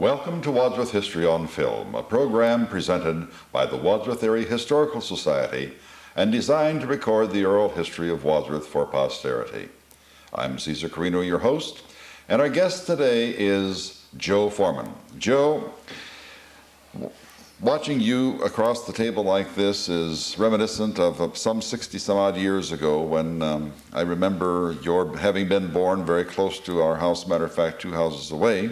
Welcome to Wadsworth History on Film, a program presented by the Wadsworth Area Historical Society and designed to record the oral history of Wadsworth for posterity. I'm Cesar Carino, your host, and our guest today is Joe Foreman. Joe, watching you across the table like this is reminiscent of some 60-some-odd years ago when I remember your having been born very close to our house, matter of fact, 2 houses away.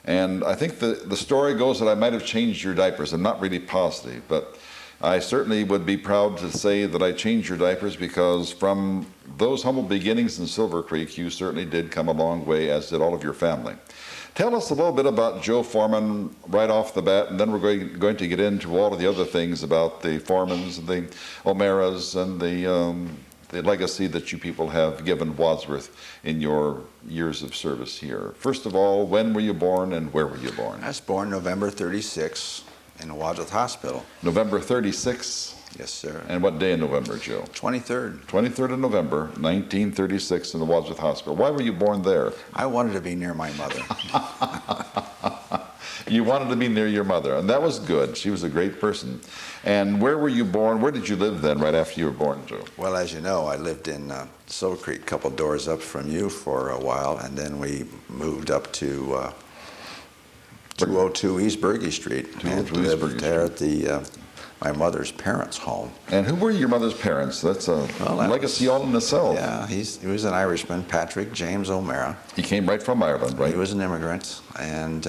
And I think the story goes that I might have changed your diapers. I'm not really positive, but I certainly would be proud to say that I changed your diapers, because from those humble beginnings in Silver Creek, you certainly did come a long way, as did all of your family. Tell us a little bit about Joe Foreman right off the bat, and then we're going to get into all of the other things about the Foremans, and the O'Mearas, and the legacy that you people have given Wadsworth in your years of service here. First of all, when were you born and where were you born? I was born November 36 in the Wadsworth Hospital. November 36? Yes, sir. And what day in November, Joe? 23rd. 23rd of November, 1936 in the Wadsworth Hospital. Why were you born there? I wanted to be near my mother. You wanted to be near your mother, and that was good. She was a great person. And where were you born? Where did you live then, right after you were born, Joe? Well, as you know, I lived in Silver Creek, a couple doors up from you for a while, and then we moved up to 202 East Berge Street and lived there at my mother's parents' home. And who were your mother's parents? That's a legacy all in itself. Yeah, he was an Irishman, Patrick James O'Meara. He came right from Ireland, right? He was an immigrant, and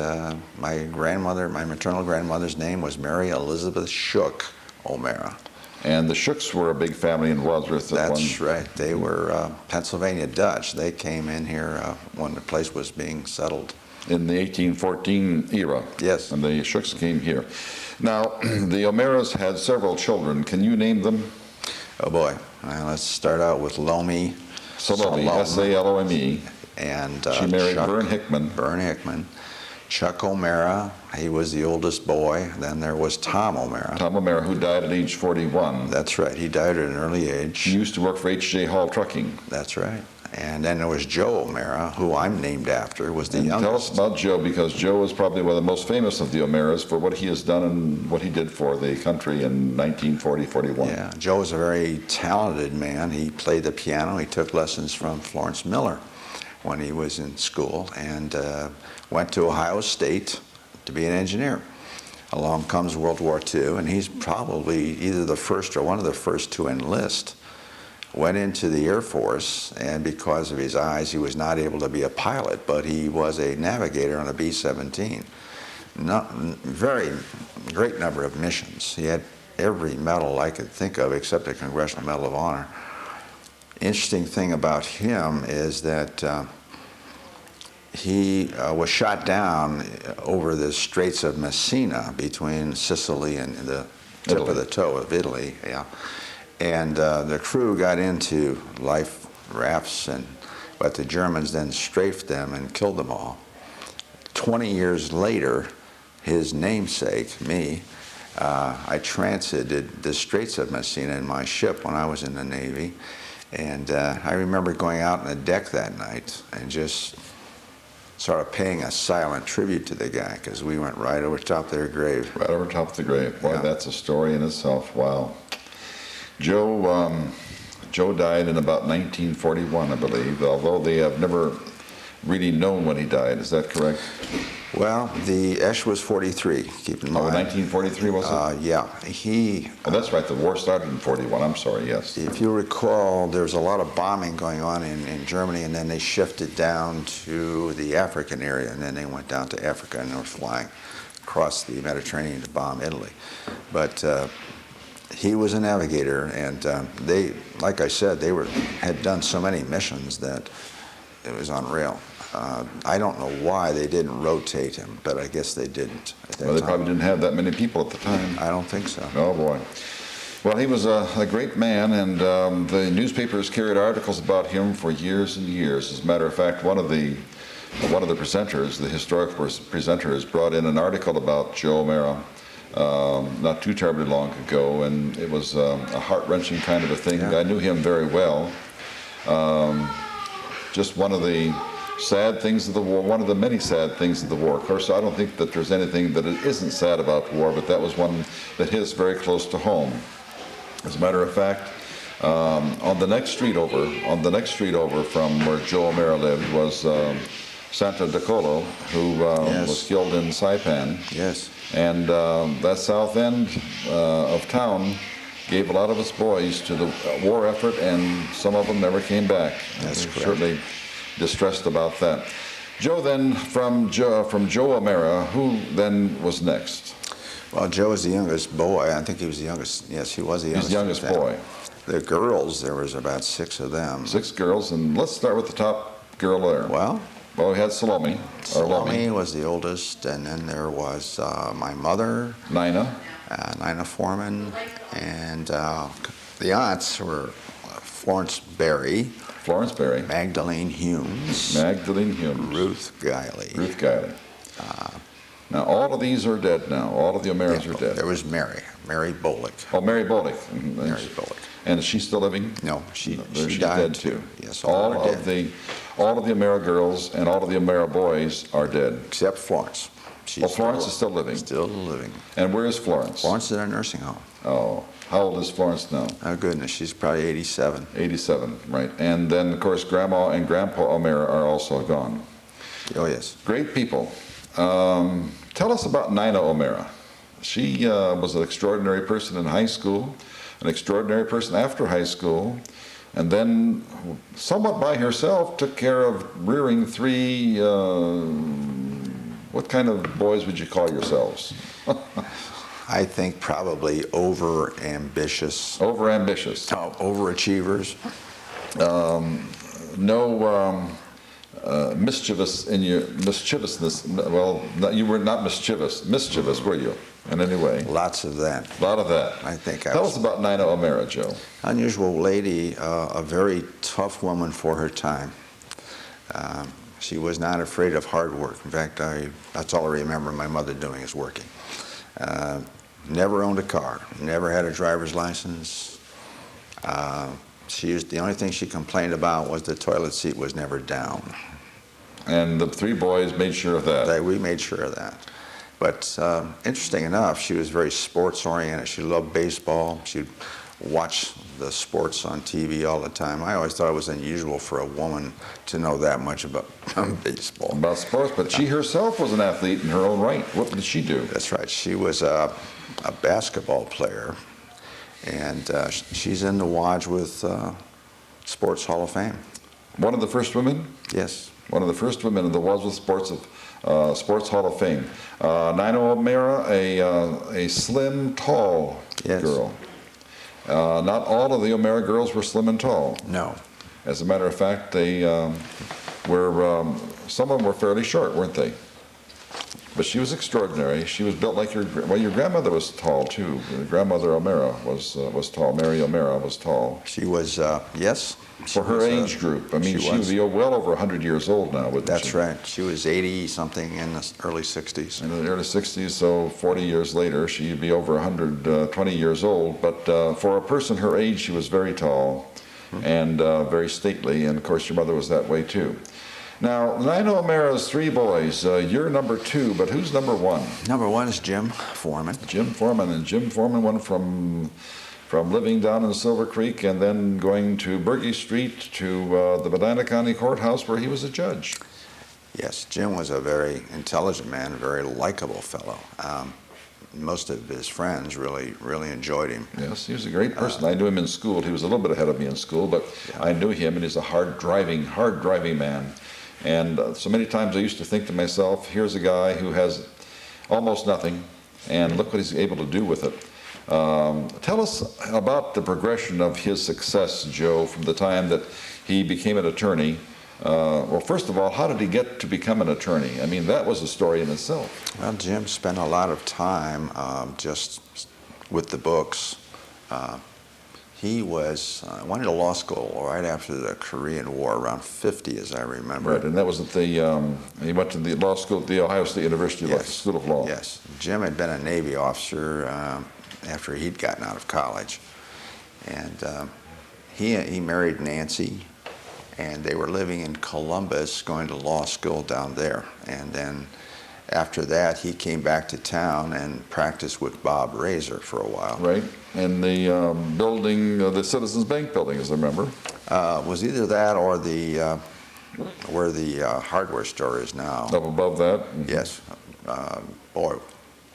my maternal grandmother's name was Mary Elizabeth Shook O'Meara. And the Shooks were a big family in Wadsworth. That's right. They were Pennsylvania Dutch. They came in here when the place was being settled. In the 1814 era. Yes. And the Shooks came here. Now, the O'Mearas had several children. Can you name them? Oh, boy. Well, let's start out with Salome, S-A-L-O-M-E. And she married Chuck, Vern Hickman. Vern Hickman. Chuck O'Meara, he was the oldest boy. Then there was Tom O'Meara. Tom O'Meara, who died at age 41. That's right. He died at an early age. He used to work for H.J. Hall Trucking. That's right. And then there was Joe O'Meara, who I'm named after, was the youngest. Tell us about Joe, because Joe is probably one of the most famous of the O'Mearas for what he has done and what he did for the country in 1940-41. Yeah, Joe was a very talented man. He played the piano. He took lessons from Florence Miller when he was in school, and went to Ohio State to be an engineer. Along comes World War II, and he's probably either the first or one of the first to enlist. Went into the Air Force, and because of his eyes, he was not able to be a pilot, but he was a navigator on a B-17. Very great number of missions. He had every medal I could think of except the Congressional Medal of Honor. Interesting thing about him is that he was shot down over the Straits of Messina between Sicily and the tip of the toe of Italy. Yeah. And the crew got into life rafts, but the Germans then strafed them and killed them all. 20 years later, his namesake, me, I transited the Straits of Messina in my ship when I was in the Navy. And I remember going out on the deck that night and just sort of paying a silent tribute to the guy, because we went right over top of their grave. Right over top of the grave. Boy, yeah. That's a story in itself. Wow. Joe died in about 1941, I believe, although they have never really known when he died. Is that correct? Well, the Esh was 43, keep in mind. Oh, 1943 was it? Yeah. Oh, that's right. The war started in 41. I'm sorry, yes. If you recall, there was a lot of bombing going on in Germany, and then they shifted down to the African area, and then they went down to Africa, and they were flying across the Mediterranean to bomb Italy. But he was a navigator, and they, like I said, had done so many missions that it was unreal. I don't know why they didn't rotate him, but I guess they didn't at that time. Well, they probably didn't have that many people at the time. I don't think so. Oh, boy. Well, he was a great man, and the newspapers carried articles about him for years and years. As a matter of fact, one of the presenters, the historical presenters, brought in an article about Joe O'Meara not too terribly long ago, and it was a heart-wrenching kind of a thing. Yeah. I knew him very well. Just one of the sad things of the war, one of the many sad things of the war. Of course, I don't think that there's anything that isn't sad about war, but that was one that hits very close to home. As a matter of fact, on the next street over from where Joe O'Mara lived was Santa DeColo, who Yes. was killed in Saipan. Yes. And that south end of town gave a lot of its boys to the war effort, and some of them never came back. That's We're correct. certainly distressed about that. Joe, then, from Joe O'Mara, who then was next? Well, Joe was the youngest boy. I think he was the youngest. Yes, he was the youngest. He's the youngest boy. The girls, there was about 6 of them. 6 girls, and let's start with the top girl there. Well, We had Salome. Or Lomi. Salome was the oldest, and then there was my mother, Nina. Nina Foreman, and the aunts were Florence Berry, Florence Berry. Magdalene Humes, Magdalene Humes. Ruth Guiley. Ruth Guiley. Now, all of these are dead now. All of the O'Maras are dead. There was Mary Bullock. Oh, Mary Bolick. Mary Bullock. And is she still living? No, she She's died dead too. Yes, all are of dead. all of the O'Mara girls and all of the O'Mara boys are dead. Except Florence. She's Florence is still living. Still living. And where is Florence? Florence is in a nursing home. Oh, how old is Florence now? Oh, goodness, she's probably 87. 87, right. And then, of course, Grandma and Grandpa O'Mara are also gone. Oh, yes. Great people. Tell us about Nina O'Mara. She was an extraordinary person in high school, an extraordinary person after high school, and then, somewhat by herself, took care of rearing 3, what kind of boys would you call yourselves? I think probably over-ambitious. Over-ambitious. Overachievers. No mischievous in your mischievousness. Well, you were not mischievous, were you? In any way? Lots of that. A lot of that. I think Tell us about Nina O'Mara, Joe. Unusual lady, a very tough woman for her time. She was not afraid of hard work. In fact, that's all I remember my mother doing is working. Never owned a car, never had a driver's license. The only thing she complained about was the toilet seat was never down. And the 3 boys made sure of that. We made sure of that. But interesting enough, she was very sports-oriented. She loved baseball. She'd watch the sports on TV all the time. I always thought it was unusual for a woman to know that much about baseball. About sports, but she herself was an athlete in her own right. What did she do? That's right. She was a basketball player, and she's in the Wadsworth Sports Hall of Fame. One of the first women? Yes. One of the first women in the Wadsworth Sports Hall of Fame. Nina O'Mara, a slim, tall girl. Not all of the O'Mara girls were slim and tall. No. As a matter of fact, they were, some of them were fairly short, weren't they? But she was extraordinary. She was built like your grandmother was tall too. Your grandmother O'Mara was tall. Mary O'Mara was tall. She was, yes. For her age group. I mean, she would be well over 100 years old now, wouldn't she? That's right. She was 80-something in the early 60s. In the early 60s, so 40 years later, she'd be over 120 years old. But for a person her age, she was very tall and very stately. And, of course, your mother was that way, too. Now, Nina O'Mara's 3 boys. You're number 2, but who's number 1? Number 1 is Jim Foreman. Jim Foreman. And Jim Foreman went from living down in Silver Creek and then going to Berge Street to the Medina County Courthouse where he was a judge. Yes, Jim was a very intelligent man, a very likable fellow. Most of his friends really enjoyed him. Yes, he was a great person. I knew him in school. He was a little bit ahead of me in school, but I knew him, and he's a hard-driving man. And so many times I used to think to myself, here's a guy who has almost nothing, and look what he's able to do with it. Tell us about the progression of his success, Joe, from the time that he became an attorney. Well, first of all, how did he get to become an attorney? I mean, that was a story in itself. Well, Jim spent a lot of time just with the books. He went to law school right after the Korean War, around 50, as I remember. Right, and that was at he went to the law school at the Ohio State University School of Law. Yes. Jim had been a Navy officer after he'd gotten out of college. And he married Nancy, and they were living in Columbus, going to law school down there. And then after that, he came back to town and practiced with Bob Razor for a while. Right, and the building, the Citizens Bank building, as I remember. Was either that or the where the hardware store is now. Up above that? Yes. Boy,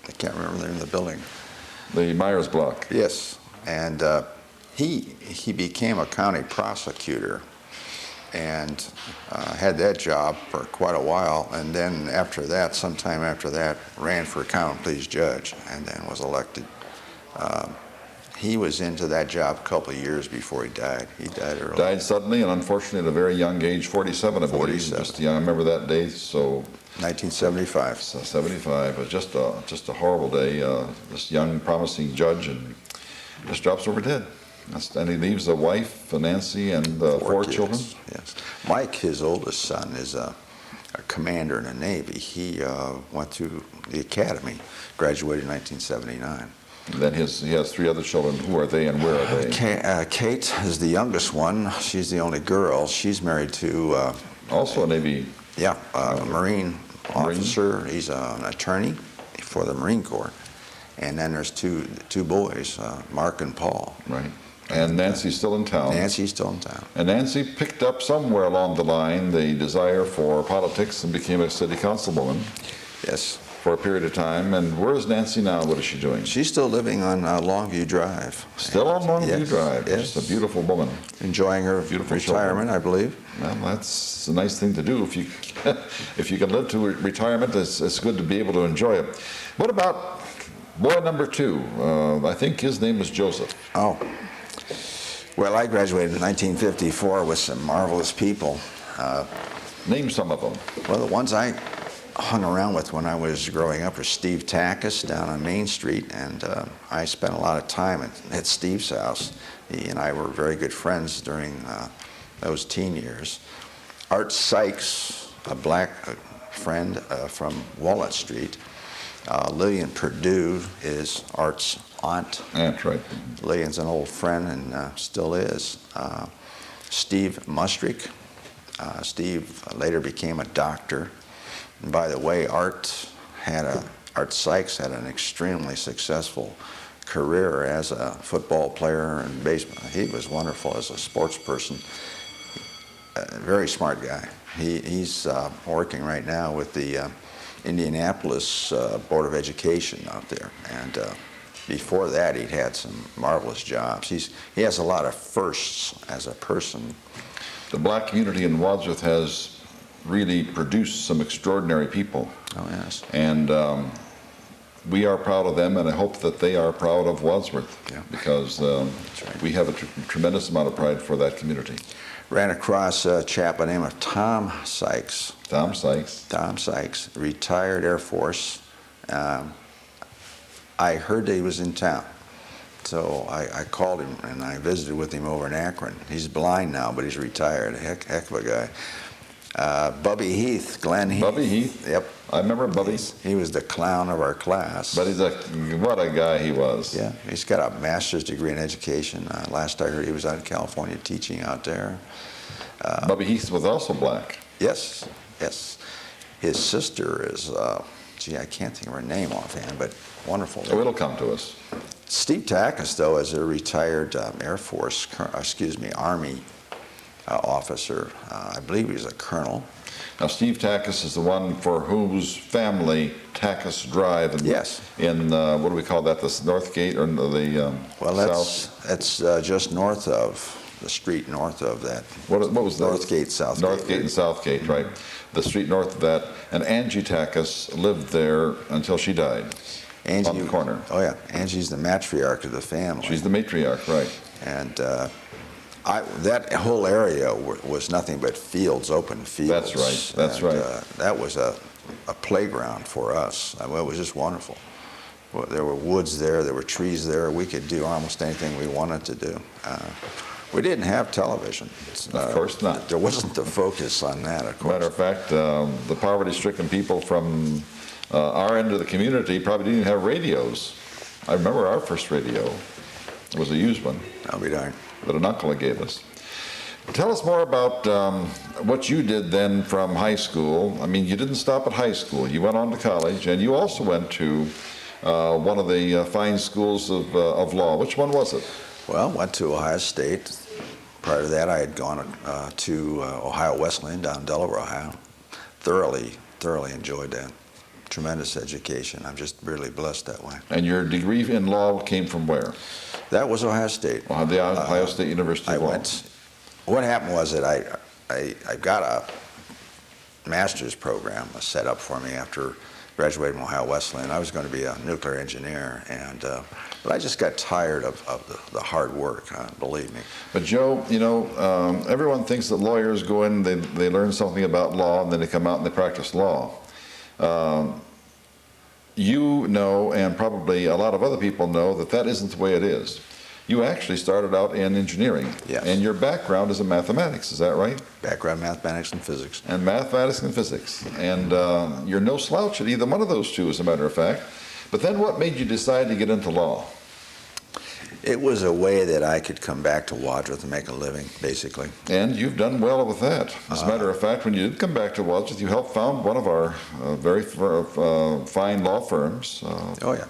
I can't remember the name of the building. The Myers Block. Yes, and he became a county prosecutor and had that job for quite a while, and then after that, sometime after that, ran for common pleas judge and then was elected. He was into that job a couple of years before he died. He died early. Died suddenly and unfortunately at a very young age, 47, I believe. 47. Just young. I remember that day, so 1975. 75 was just a horrible day. This young, promising judge and just drops over dead. And he leaves a wife, Nancy, and four kids. children. Yes. Mike, his oldest son, is a commander in the Navy. He went through the academy, graduated in 1979. And then he has three other children. Who are they and where are they? Kate is the youngest one. She's the only girl. She's married to Also a Navy. Yeah, a Marine officer. He's an attorney for the Marine Corps. And then there's two boys, Mark and Paul. Right. And Nancy's still in town. Nancy's still in town. And Nancy picked up somewhere along the line the desire for politics and became a city councilwoman. Yes. For a period of time. And where is Nancy now? What is she doing? She's still living on Longview Drive. Still on Longview Yes, Drive. yes. Just a beautiful woman. Enjoying her Beautiful retirement, children. I believe. Well, that's a nice thing to do. If you can live to retirement, it's good to be able to enjoy it. What about boy number two? I think his name was Joseph. Oh. Well, I graduated in 1954 with some marvelous people. Name some of them. Well, the ones I hung around with when I was growing up were Steve Tackus down on Main Street, and I spent a lot of time at Steve's house. He and I were very good friends during those teen years. Art Sykes, a black friend from Walnut Street. Lillian Perdue is Art's aunt. That's right. Lillian's an old friend and still is. Steve Mustrick. Steve later became a doctor. And by the way, Art Sykes had an extremely successful career as a football player and baseball. He was wonderful as a sports person. A very smart guy. He's working right now with the Indianapolis Board of Education out there. And before that, he'd had some marvelous jobs. He has a lot of firsts as a person. The black community in Wadsworth has really produced some extraordinary people. Oh, yes. And we are proud of them, and I hope that they are proud of Wadsworth. Yeah. Because right. we have a tremendous amount of pride for that community. Ran across a chap by the name of Tom Sykes. Tom Sykes. Tom Sykes, retired Air Force. I heard that he was in town. So I called him and I visited with him over in Akron. He's blind now, but he's retired. Heck of a guy. Bubby Heath, Glenn Heath. Bubby Heath? Yep. I remember Bubby. He was the clown of our class. But what a guy he was. Yeah, he's got a master's degree in education. Last I heard, he was out in California teaching out there. Bubby Heath was also black. Yes, yes. His sister is, I can't think of her name offhand, but wonderful. Oh, it'll come to us. Steve Tackus, though, is a retired Army officer. I believe he was a colonel. Now, Steve Tackus is the one for whose family Tackus Drive in, Yes. in what do we call that, the North Gate or the Well, South? that's just north of the street north of that. What was that? Northgate, Southgate. Northgate and Southgate, right. The street north of that. And Angie Tackus lived there until she died. Angie, on the corner. Oh, yeah. Angie's the matriarch of the family. She's the matriarch, right. And that whole area was nothing but fields, open fields. That's right. That's right. That was a playground for us. I mean, it was just wonderful. Well, there were woods there. There were trees there. We could do almost anything we wanted to do. We didn't have television. Of course not. There wasn't the focus on that, of course. Matter of fact, the poverty-stricken people from our end of the community probably didn't even have radios. I remember our first radio. It was a used one. I'll be darned. That an uncle gave us. Tell us more about what you did then from high school. I mean, you didn't stop at high school. You went on to college, and you also went to one of the fine schools of law. Which one was it? Well, went to Ohio State. Prior to that, I had gone to Ohio Wesleyan down in Delaware, Ohio. Thoroughly enjoyed that. Tremendous education. I'm just really blessed that way. And your degree in law came from where? That was Ohio State. The Ohio State University of Law. What happened was that I got a master's program set up for me after graduating from Ohio Wesleyan. I was going to be a nuclear engineer, and but I just got tired of the hard work, believe me. But Joe, you know, everyone thinks that lawyers go in, they learn something about law, and then they come out and they practice law. You know, and probably a lot of other people know, that that isn't the way it is. You actually started out in engineering. Yes. And your background is in mathematics, is that right? Background mathematics and physics. And mathematics and physics. And you're no slouch at either one of those two, as a matter of fact. But then what made you decide to get into law? It was a way that I could come back to Wadsworth and make a living, basically. And you've done well with that. As a matter of fact, when you did come back to Wadsworth, you helped found one of our very fine law firms. Oh, yeah.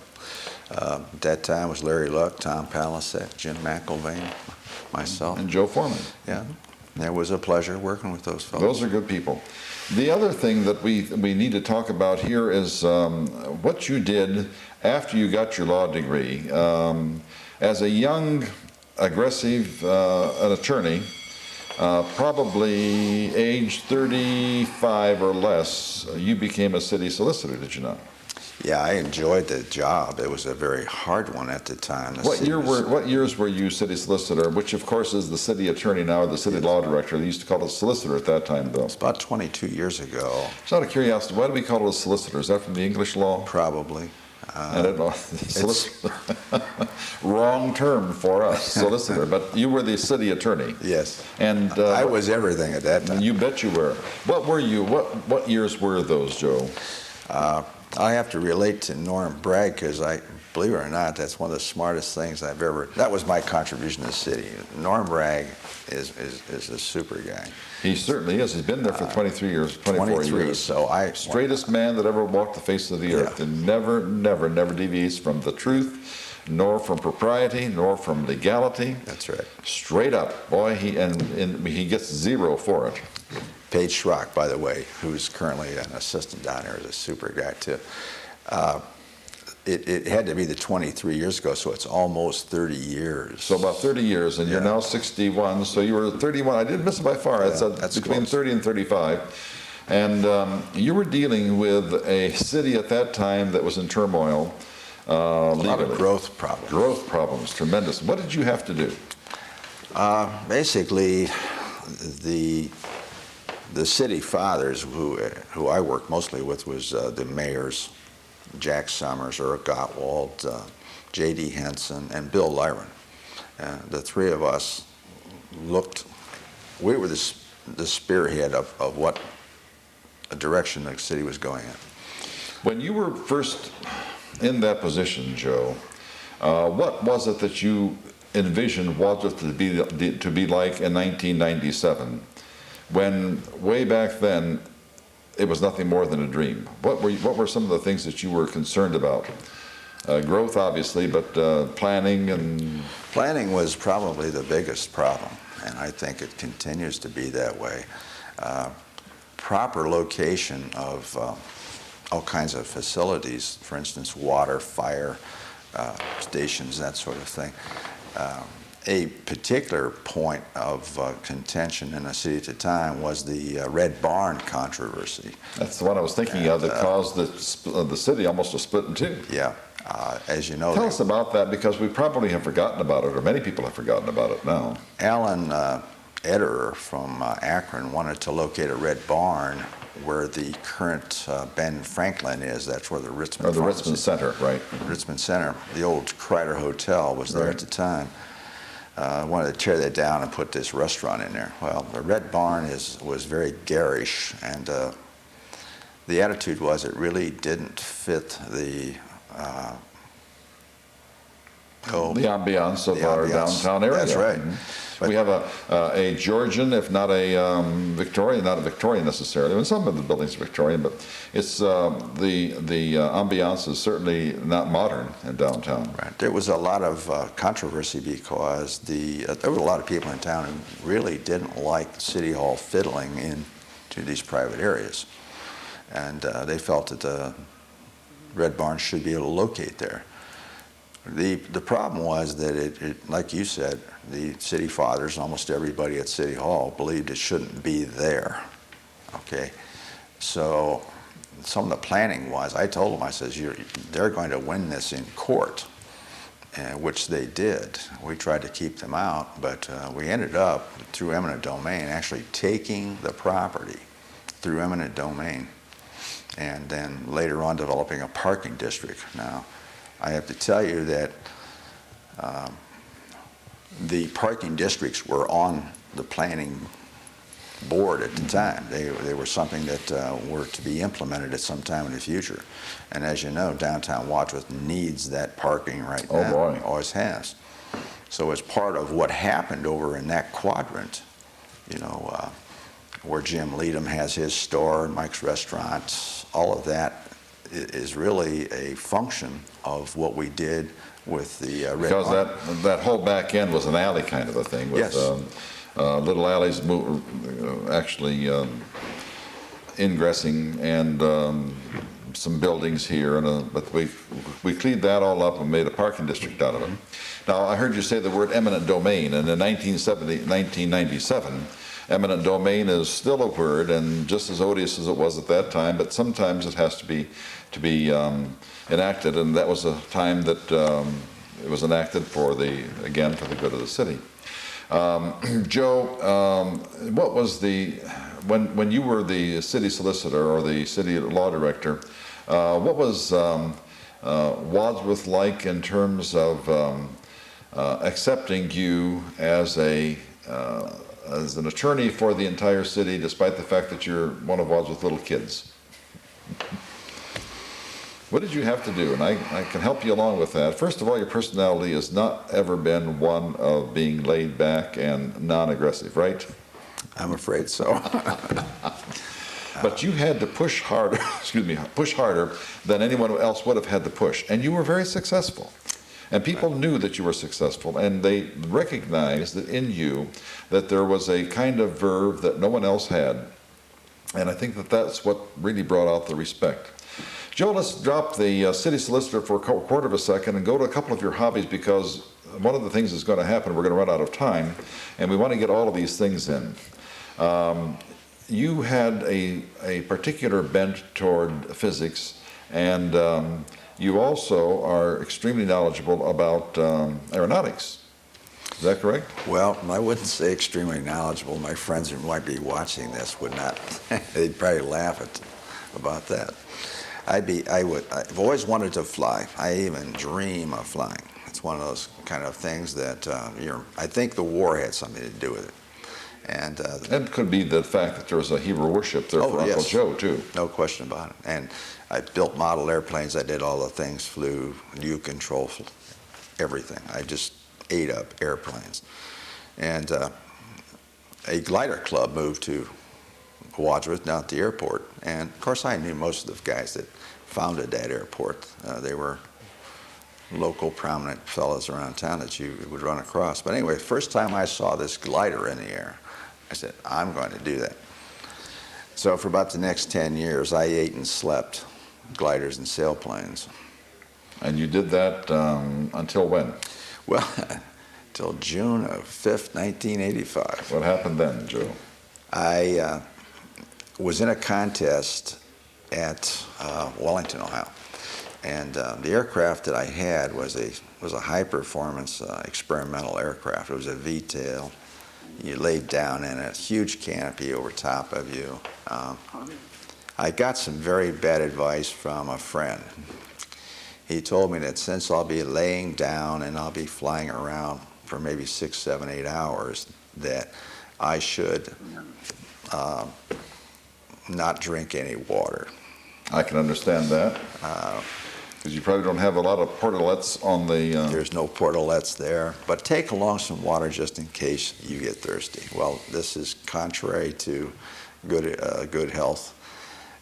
At that time was Larry Luck, Tom Palasek, Jim McIlvain, myself. And Joe Foreman. Yeah. It was a pleasure working with those folks. Those are good people. The other thing that we need to talk about here is what you did after you got your law degree. As a young, aggressive an attorney, probably age 35 or less, you became a city solicitor, did you not? Yeah, I enjoyed the job. It was a very hard one at the time. What years were you city solicitor, which of course is the city attorney now, or the city law director? They used to call it solicitor at that time, though. It's about 22 years ago. Just out of curiosity, why do we call it a solicitor? Is that from the English law? Probably. I don't know. Wrong term for us, solicitor. But you were the city attorney. Yes. And I was everything at that time. You bet you were. What were you? What years were those, Joe? I have to relate to Norm Bragg because believe it or not, that's one of the smartest things I've ever. That was my contribution to the city. Norm Bragg is a super guy. He certainly is. He's been there for 23 years, 24 years. So straightest man that ever walked the face of the earth, and never deviates from the truth, nor from propriety, nor from legality. That's right. Straight up, boy. He gets zero for it. Paige Schrock, by the way, who's currently an assistant down there, is a super guy too. It had to be the 23 years ago, so it's almost 30 years. So about 30 years, and you're now 61, so you were 31. I didn't miss it by far. I said between close. 30 and 35. And you were dealing with a city at that time that was in turmoil. A lot of growth problems. Growth problems, tremendous. What did you have to do? Basically, the city fathers who I worked mostly with was the mayors, Jack Summers, Eric Gottwald, J.D. Henson, and Bill Lyron. The three of us we were the spearhead of what direction the city was going in. When you were first in that position, Joe, what was it that you envisioned Wadsworth to be like in 1997, when way back then it was nothing more than a dream? What were some of the things that you were concerned about? Growth, obviously, but planning and... Planning was probably the biggest problem, and I think it continues to be that way. Proper location of all kinds of facilities, for instance, water, fire stations, that sort of thing. A particular point of contention in the city at the time was the Red Barn controversy. That's the one I was thinking of that caused the city almost to split in two. Yeah. As you know, tell us about that, because we probably have forgotten about it, or many people have forgotten about it now. Alan Ederer from Akron wanted to locate a red barn where the current Ben Franklin is. That's where the Ritzman. Or the Ritzman Center, right? Ritzman Center. The old Kreider Hotel was there at the time. Wanted to tear that down and put this restaurant in there. Well, the Red Barn was very garish, and the attitude was it really didn't fit the ambiance of our downtown area. That's right. We have a Georgian, if not a Victorian, not a Victorian necessarily. I mean, some of the buildings are Victorian, but it's the ambiance is certainly not modern in downtown. Right. There was a lot of controversy because there were a lot of people in town who really didn't like City Hall fiddling into these private areas, and they felt that the Red Barn should be able to locate there. The problem was that it, like you said, the city fathers, almost everybody at City Hall, believed it shouldn't be there. Okay, so some of the planning was, I told them, I says, they're going to win this in court, which they did. We tried to keep them out, but we ended up, through eminent domain, actually taking the property through eminent domain, and then later on developing a parking district. Now, I have to tell you that the parking districts were on the planning board at the time. They were something that were to be implemented at some time in the future. And as you know, downtown Wadsworth needs that parking right now. Oh boy. Always has. So as part of what happened over in that quadrant, you know, where Jim Leadham has his store, Mike's Restaurant, all of that is really a function of what we did with the Red Barn. Because that whole back end was an alley kind of a thing with Yes. little alleys actually ingressing and some buildings here, but we cleaned that all up and made a parking district out of it. Now, I heard you say the word eminent domain, and in 1997, eminent domain is still a word and just as odious as it was at that time, but sometimes it has to be enacted, and that was a time that it was enacted for the good of the city. Joe, what was when you were the city solicitor or the city law director, what was Wadsworth like in terms of accepting you as an attorney for the entire city, despite the fact that you're one of Wadsworth's little kids? What did you have to do? And I can help you along with that. First of all, your personality has not ever been one of being laid back and non-aggressive, right? I'm afraid so. But you had to push harder, push harder than anyone else would have had to push. And you were very successful. And people knew that you were successful, and they recognized that in you that there was a kind of verve that no one else had. And I think that that's what really brought out the respect. Joe, let's drop the city solicitor for a quarter of a second and go to a couple of your hobbies, because one of the things that's going to happen, we're going to run out of time, and we want to get all of these things in. You had a particular bent toward physics, and you also are extremely knowledgeable about aeronautics. Is that correct? Well, I wouldn't say extremely knowledgeable. My friends who might be watching this would not. They'd probably laugh about that. I've always wanted to fly. I even dream of flying. It's one of those kind of things that I think the war had something to do with it. And it could be the fact that there was a hero worship there for Uncle Joe, too. No question about it. And I built model airplanes. I did all the things, flew, U-control, everything. I just ate up airplanes. And a glider club moved to Wadsworth, down at the airport. And, of course, I knew most of the guys that founded that airport. They were local prominent fellows around town that you would run across. But anyway, the first time I saw this glider in the air, I said, I'm going to do that. So for about the next 10 years, I ate and slept gliders and sailplanes. And you did that until when? Well, until June of 5th, 1985. What happened then, Joe? I was in a contest at Wellington, Ohio. And the aircraft that I had was a high-performance experimental aircraft. It was a V-tail. You laid down in a huge canopy over top of you. I got some very bad advice from a friend. He told me that since I'll be laying down and I'll be flying around for maybe 6, 7, 8 hours, that I should not drink any water. I can understand that. Because you probably don't have a lot of portalets on the... There's no portalets there, but take along some water just in case you get thirsty. Well, this is contrary to good health.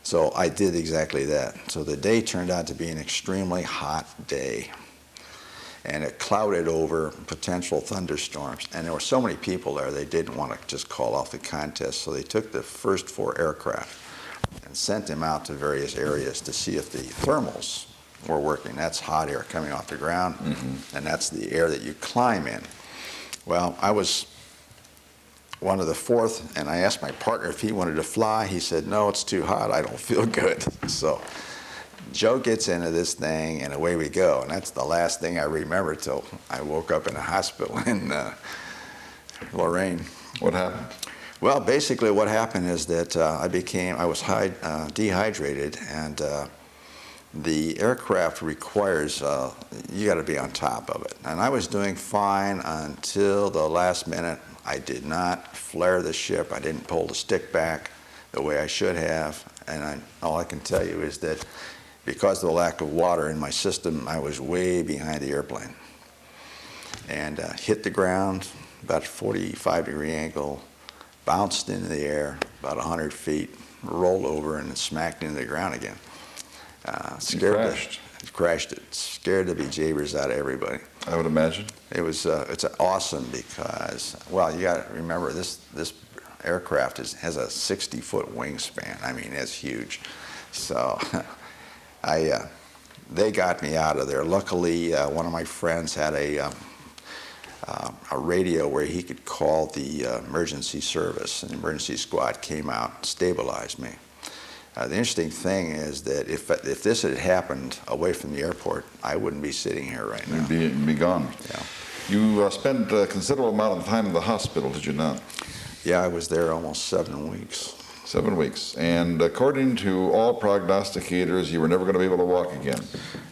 So I did exactly that. So the day turned out to be an extremely hot day, and it clouded over potential thunderstorms. And there were so many people there, they didn't want to just call off the contest. So they took the first 4 aircraft and sent them out to various areas to see if the thermals were working. That's hot air coming off the ground, and that's the air that you climb in. Well, I was one of the 4th, and I asked my partner if he wanted to fly. He said, no, it's too hot, I don't feel good. So Joe gets into this thing, and away we go. And that's the last thing I remember till I woke up in a hospital in Lorraine. What happened? Well, basically what happened is that I was dehydrated, and the aircraft requires, you got to be on top of it. And I was doing fine until the last minute. I did not flare the ship. I didn't pull the stick back the way I should have. And all I can tell you is that because of the lack of water in my system, I was way behind the airplane. And hit the ground, about a 45-degree angle, bounced into the air about 100 feet, rolled over, and smacked into the ground again. Crashed it. Scared the bejeebers out of everybody. I would imagine. It's awesome because, well, you got to remember this aircraft has a 60-foot wingspan. I mean, it's huge. So they got me out of there. Luckily, one of my friends had a radio where he could call the emergency service, and the emergency squad came out, stabilized me. The interesting thing is that if this had happened away from the airport, I wouldn't be sitting here right now. You'd be gone. Yeah. You spent a considerable amount of time in the hospital, did you not? Yeah, I was there almost 7 weeks. 7 weeks. And according to all prognosticators, you were never going to be able to walk again.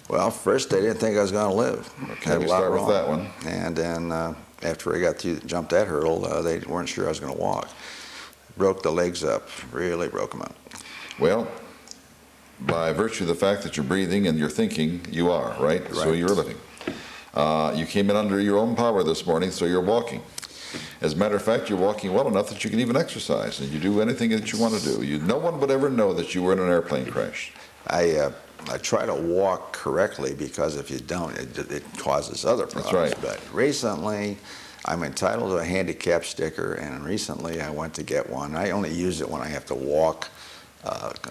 Well, first they didn't think I was going to live. Okay, we start with that one. And then after I jumped that hurdle, they weren't sure I was going to walk. Broke the legs up, really broke them up. Well, by virtue of the fact that you're breathing and you're thinking, you are, right? So you're living. You came in under your own power this morning, so you're walking. As a matter of fact, you're walking well enough that you can even exercise, and you do anything that you want to do. No one would ever know that you were in an airplane crash. I try to walk correctly, because if you don't, it causes other problems. That's right. But recently, I'm entitled to a handicap sticker, and recently I went to get one. I only use it when I have to walk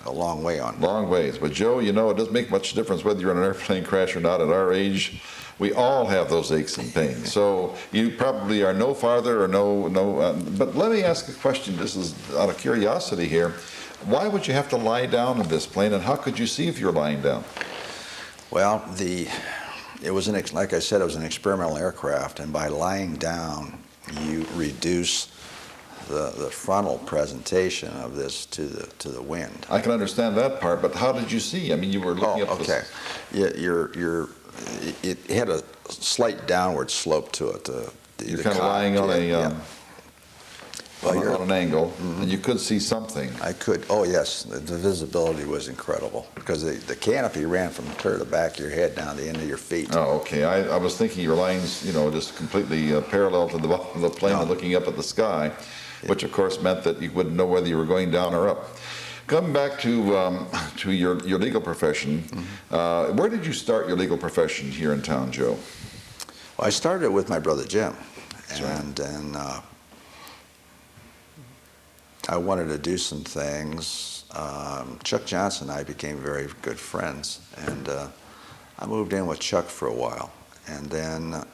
a long way on. Long ways. But Joe, you know, it doesn't make much difference whether you're in an airplane crash or not. At our age, we all have those aches and pains. So you probably are no farther or but let me ask a question. This is out of curiosity here. Why would you have to lie down in this plane, and how could you see if you're lying down? Well, it was like I said, it was an experimental aircraft, and by lying down, you reduce the frontal presentation of this to the wind. I can understand that part, but how did you see? I mean, you were looking up. Okay. It had a slight downward slope to it. You're kind of lying on on an angle, mm-hmm. and you could see something. I could. Oh yes, the visibility was incredible, because the canopy ran from clear to the back of your head down the end of your feet. Oh, okay. I was thinking your lines, just completely parallel to the bottom of the plane and looking up at the sky, which of course meant that you wouldn't know whether you were going down or up. Coming back to your legal profession, mm-hmm. Where did you start your legal profession here in town, Joe? Well, I started with my brother Jim, and then I wanted to do some things. Chuck Johnson and I became very good friends, and I moved in with Chuck for a while, and then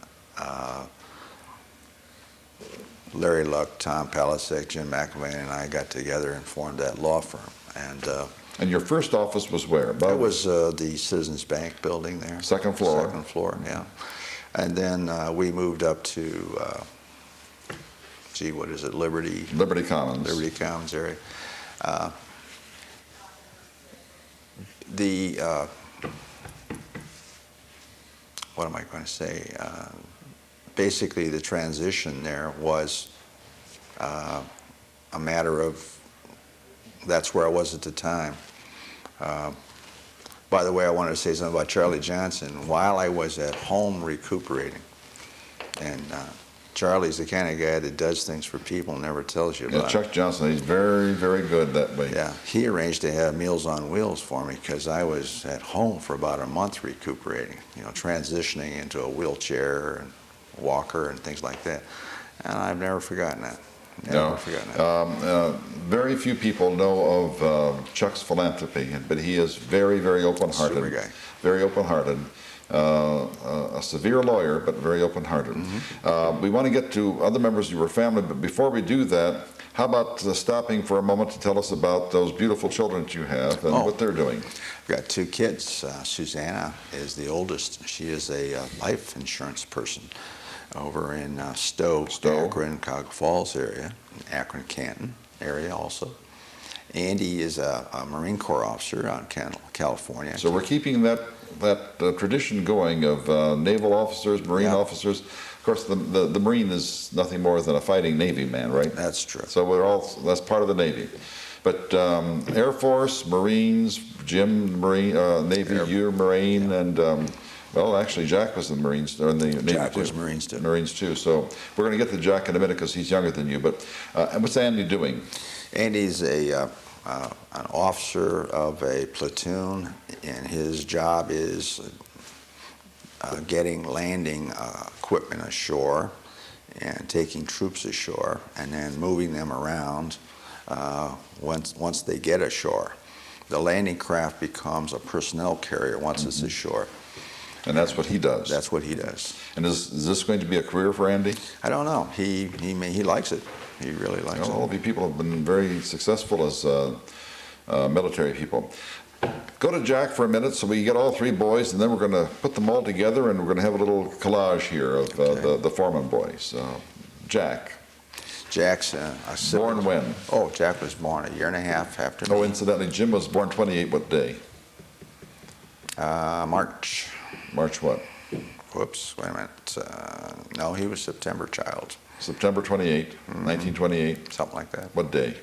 Larry Luck, Tom Palisek, Jim McElvain, and I got together and formed that law firm. And your first office was where? It was the Citizens Bank building there. Second floor. Second floor, yeah. And then we moved up to, what is it, Liberty Commons. Liberty Commons area. What am I going to say? Basically, the transition there was a matter of, that's where I was at the time. By the way, I wanted to say something about Charlie Johnson. While I was at home recuperating, and Charlie's the kind of guy that does things for people and never tells you about it. Chuck Johnson, he's very, very good that way. Yeah, he arranged to have Meals on Wheels for me because I was at home for about a month recuperating, transitioning into a wheelchair and walker and things like that. And I've never forgotten that. Never forgotten that. Very few people know of Chuck's philanthropy, but he is very, very open-hearted. Super guy. Very open-hearted. A severe lawyer, but very open-hearted. We want to get to other members of your family, but before we do that, how about stopping for a moment to tell us about those beautiful children that you have and what they're doing? I've got 2 kids. Susanna is the oldest. She is a life insurance person over in Stowe, Akron, Cog Falls area, Akron, Canton area also. Andy is a Marine Corps officer out in California. So we're keeping that tradition going of naval officers, Marine officers. Of course, the Marine is nothing more than a fighting Navy man, right? That's true. So that's part of the Navy. But Air Force, Marines, Jim, Marine, Navy, you're Marine, and well, actually, Jack was in the Marines, or in the Navy Jack too. was Marines too. Marines too. So we're going to get to Jack in a minute because he's younger than you. But what's Andy doing? Andy's an officer of a platoon, and his job is getting landing equipment ashore and taking troops ashore, and then moving them around once they get ashore. The landing craft becomes a personnel carrier once it's ashore. And that's what he does. That's what he does. And is this going to be a career for Andy? I don't know. He likes it. He really likes it. All of you people have been very successful as military people. Go to Jack for a minute so we get all 3 boys, and then we're going to put them all together, and we're going to have a little collage here of the Foreman boys. Jack. Jack's born when? Oh, Jack was born a year and a half after me. Oh, incidentally, Jim was born 28 what day? March. March what? Whoops, wait a minute. No, he was September child. September 28, 1928. Something like that. What day?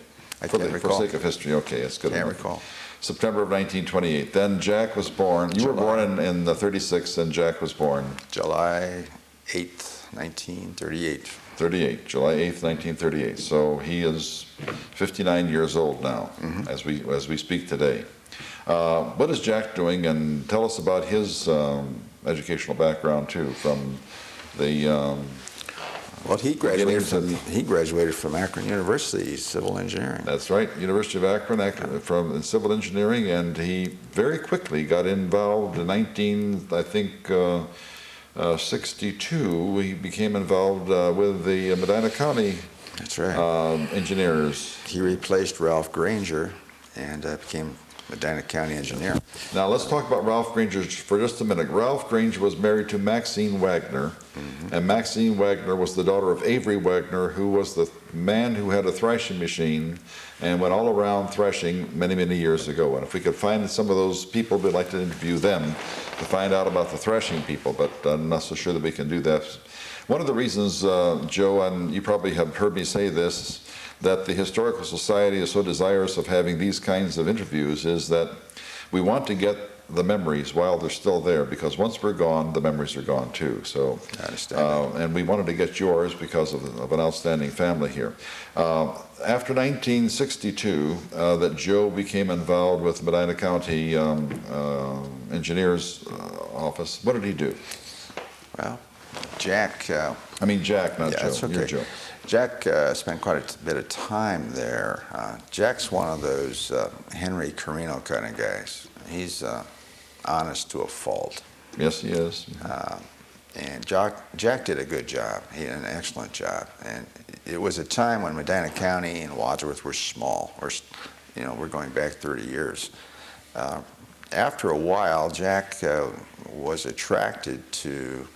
I can't recall. For sake of history, okay, that's good. Can't recall. September of 1928. Then Jack was born. You were born in the 36, and Jack was born July 8th, 1938. 38, July 8th, 1938. So he is 59 years old now, as we speak today. What is Jack doing? And tell us about his educational background too, from the. Well, he graduated from Akron University, civil engineering. That's right, University of Akron, from civil engineering, and he very quickly got involved in 1962. He became involved with the Medina County. That's right. Engineers. He replaced Ralph Granger and became Medina County engineer. Now let's talk about Ralph Granger for just a minute. Ralph Granger was married to Maxine Wagner, and Maxine Wagner was the daughter of Avery Wagner, who was the man who had a threshing machine and went all around threshing many, many years ago. And if we could find some of those people, we'd like to interview them to find out about the threshing people, but I'm not so sure that we can do that. One of the reasons, Joe, and you probably have heard me say this, that the Historical Society is so desirous of having these kinds of interviews is that we want to get the memories while they're still there, because once we're gone, the memories are gone too. So, I understand. And we wanted to get yours because of an outstanding family here. After 1962, that Joe became involved with Medina County Engineers Office. What did he do? Well, Jack. I mean Jack, not Joe. That's okay. You're Joe. Jack spent quite a bit of time there. Jack's one of those Henry Carino kind of guys. He's honest to a fault. Yes, he is. And Jack did a good job. He did an excellent job. And it was a time when Medina County and Wadsworth were small. We're going back 30 years. After a while, Jack was attracted to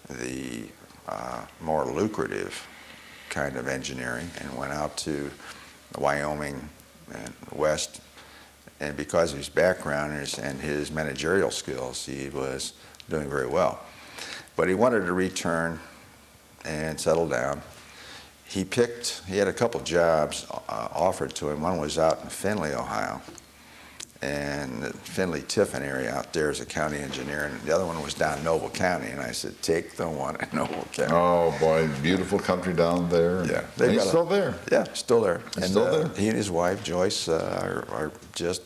the more lucrative kind of engineering and went out to Wyoming and West. And because of his background and his managerial skills, he was doing very well. But he wanted to return and settle down. He had a couple jobs offered to him. One was out in Findlay, Ohio. and Findlay Tiffin area out there as a county engineer, and the other one was down in Noble County, and I said, take the one in Noble County. Oh boy, beautiful country down there. Yeah, And he's still there. Yeah, still there. He's still there. He and his wife Joyce are just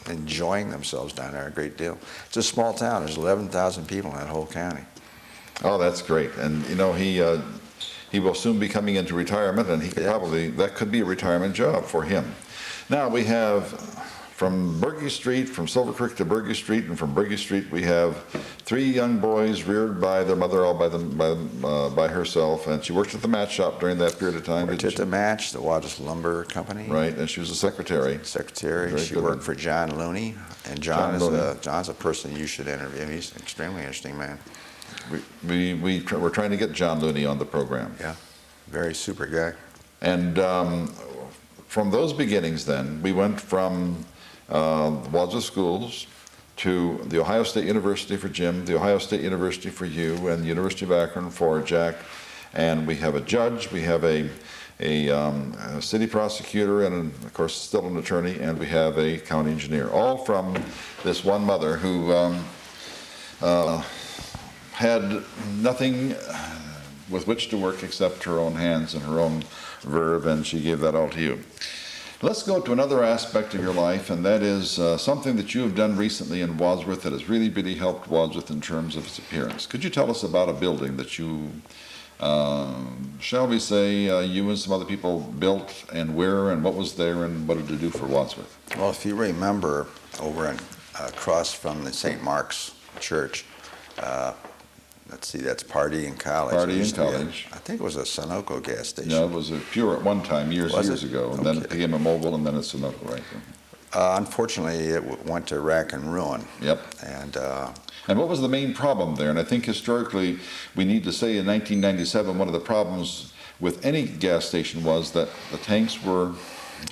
enjoying themselves down there a great deal. It's a small town. There's 11,000 people in that whole county. Oh, that's great. And you know, he will soon be coming into retirement, and he could that could be a retirement job for him. Now we have from Burgess Street, from Silver Creek to Burgess Street, and from Burgess Street we have 3 young boys reared by their mother, all by herself, and she worked at the match shop during that period of time. Worked at the match, the Wadsworth Lumber Company. Right, and she was a secretary. Secretary. She worked for John Looney, and John's a person you should interview. He's an extremely interesting man. We're trying to get John Looney on the program. Yeah, very super guy. And from those beginnings then, we went from Wadsworth Schools to the Ohio State University for Jim, the Ohio State University for you, and the University of Akron for Jack. And we have a judge, we have a city prosecutor, and of course still an attorney, and we have a county engineer, all from this one mother who had nothing with which to work except her own hands and her own verve, and she gave that all to you. Let's go to another aspect of your life, and that is something that you have done recently in Wadsworth that has really, really helped Wadsworth in terms of its appearance. Could you tell us about a building that you, shall we say, you and some other people built, and where, and what was there, and what did it do for Wadsworth? Well, if you remember, over across from the St. Mark's Church, let's see, that's Pardee and College. Pardee and College. I think it was a Sunoco gas station. No, it was a Pure at one time, years ago, and then it became a Mobile, and then a Sunoco right there. Unfortunately, it went to rack and ruin. Yep. And what was the main problem there? And I think historically, we need to say in 1997, one of the problems with any gas station was that the tanks were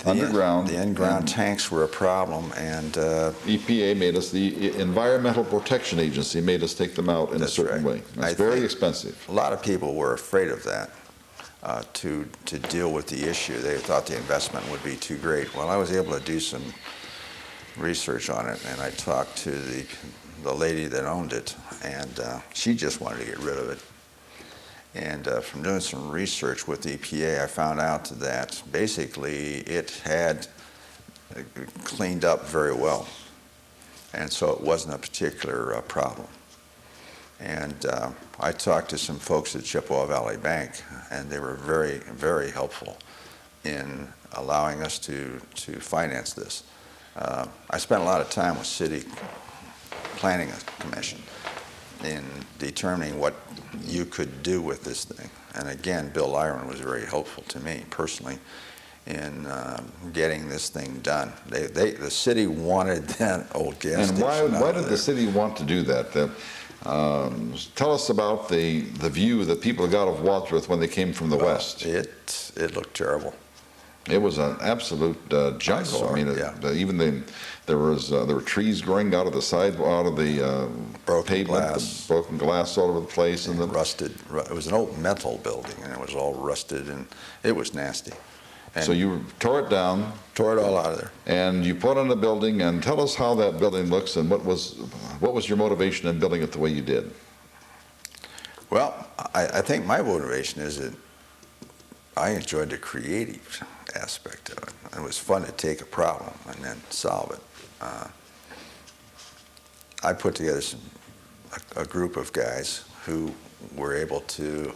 underground. The in-ground tanks were a problem, and EPA made us, the Environmental Protection Agency made us take them out in a certain way. It's very expensive. A lot of people were afraid of that to deal with the issue. They thought the investment would be too great. Well, I was able to do some research on it, and I talked to the lady that owned it, and she just wanted to get rid of it. And from doing some research with the EPA, I found out that basically it had cleaned up very well. And so it wasn't a particular problem. And I talked to some folks at Chippewa Valley Bank, and they were very, very helpful in allowing us to finance this. I spent a lot of time with City Planning Commission in determining what you could do with this thing. And again, Bill Lyron was very helpful to me personally in getting this thing done. The city wanted that old gas station. And why did the city want to do that? Tell us about the view that people got of Wadsworth when they came from the west. It looked terrible. It was an absolute jungle. I mean, there were trees growing out of the broken glass. Broken glass all over the place, and then rusted. It was an old metal building, and it was all rusted, and it was nasty. And so you tore it down, tore it all out of there, and you put on a building. And tell us how that building looks, and what was your motivation in building it the way you did? Well, I think my motivation is that I enjoyed the creative aspect of it. It was fun to take a problem and then solve it. I put together a group of guys who were able to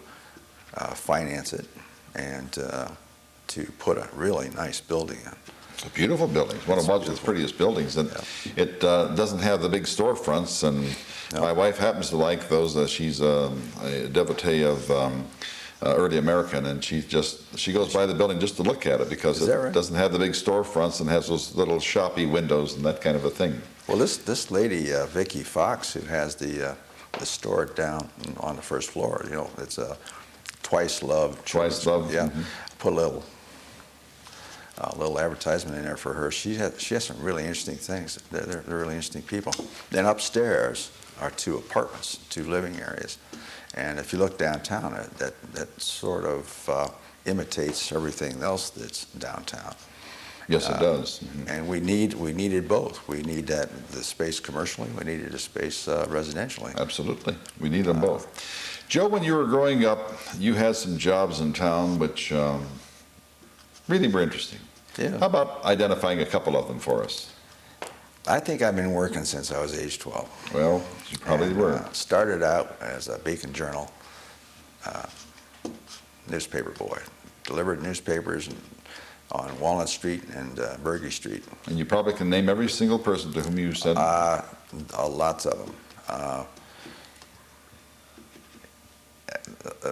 finance it and to put a really nice building in. It's a beautiful building. It's one of Wadsworth's prettiest buildings, and it doesn't have the big storefronts. And my wife happens to like those. She's a devotee of early American, and she goes by the building just to look at it because it doesn't have the big storefronts and has those little shoppy windows and that kind of a thing. Well, this lady Vicki Fox, who has the store down on the first floor, you know, it's a Twice Love. Twice Love. Yeah. Put a little advertisement in there for her. She has some really interesting things. They're really interesting people. Then upstairs are 2 apartments, 2 living areas. And if you look downtown, that sort of imitates everything else that's downtown. Yes, it does. And we needed both. We need the space commercially, we needed the space residentially. Absolutely. We need them both. Joe, when you were growing up, you had some jobs in town which really were interesting. Yeah. How about identifying a couple of them for us? I think I've been working since I was age 12. Well, you probably were. Started out as a Beacon Journal newspaper boy. Delivered newspapers on Walnut Street and Bergy Street. And you probably can name every single person to whom you sent. Lots of them.